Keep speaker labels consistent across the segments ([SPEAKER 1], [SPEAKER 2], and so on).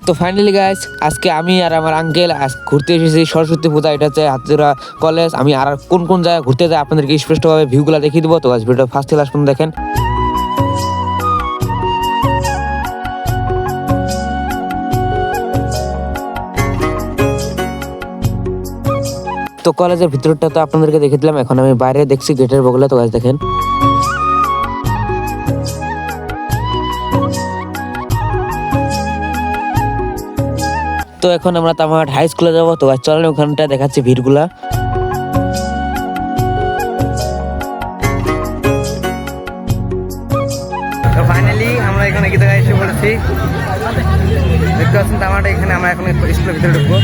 [SPEAKER 1] তো finally guys, আজকে আমি আর আমার আঙ্কেল ঘুরতে এসেছি সরস্বতী পূজা। এটা হচ্ছে হাতজোড়া কলেজ। আমি আর কোন কোন জায়গায় ঘুরতে যাই আপনাদেরকে স্পষ্টভাবে ভিউগুলো দেখিয়ে দেবো। তো গাইস, ভিডিওটা ফার্স্ট থেকে লাস্ট পর্যন্ত দেখেন। তো কলেজের ভিতরটা তো আপনাদেরকে দেখে দিলাম, এখন আমি বাইরে দেখছি গেটের বগলে। তো গাইস দেখেন, তো এখন আমরা তামাহাট হাই স্কুলে যাবো। তো গাইস চলেন, ওখানটা দেখাচ্ছি ভিড়গুলা।
[SPEAKER 2] তো ফাইনালি আমরা এখানে কি জায়গায় এসে পড়েছি দেখতে পাচ্ছেন তামাটা। এখানে আমরা এখন স্কুলের ভিতরে ঢুকবো।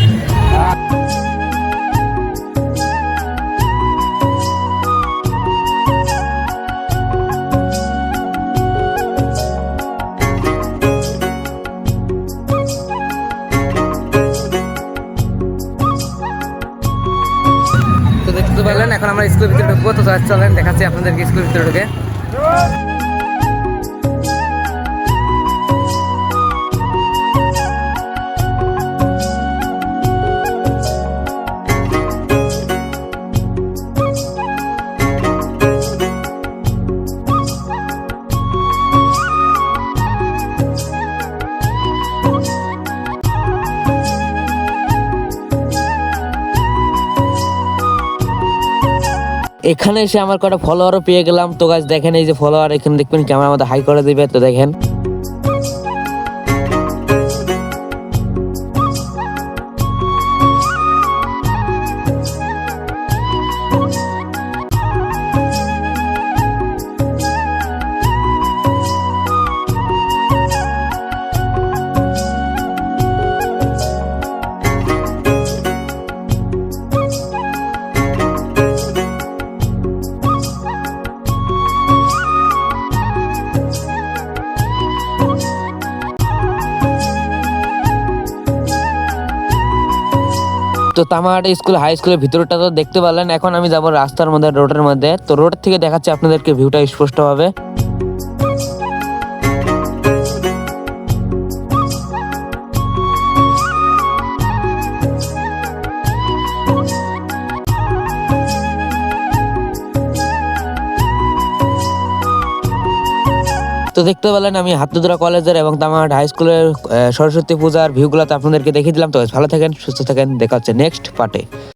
[SPEAKER 2] তো দেখতে পারলেন এখন আমরা স্কুলের ভিতরে ঢুকবো। তো চলেন দেখাচ্ছি আপনাদেরকে স্কুলের ভিতরে ঢুকে।
[SPEAKER 1] এখানে এসে আমার কটা ফলোয়ারও পেয়ে গেলাম। তো গাইস দেখেন, এই যে ফলোয়ার, এখানে দেখবেন ক্যামেরার মধ্যে হাই করে দিবে। তো দেখেন, তো তামাহাট স্কুল হাই স্কুলের ভিতরটা তো দেখতে পারলেন। এখন আমি যাবো রাস্তার মধ্যে, রোডের মধ্যে। তো রোড থেকে দেখাচ্ছি আপনাদেরকে ভিউটা স্পষ্ট হবে। তো দেখতে পেলেন আমি হাতদুরা কলেজের এবং তামাহাট হাই স্কুলের সরস্বতী পূজার ভিউগুলো তো আপনাদেরকে দেখিয়ে দিলাম। তো ভালো থাকেন, সুস্থ থাকেন, দেখা হচ্ছে নেক্সট পার্টে।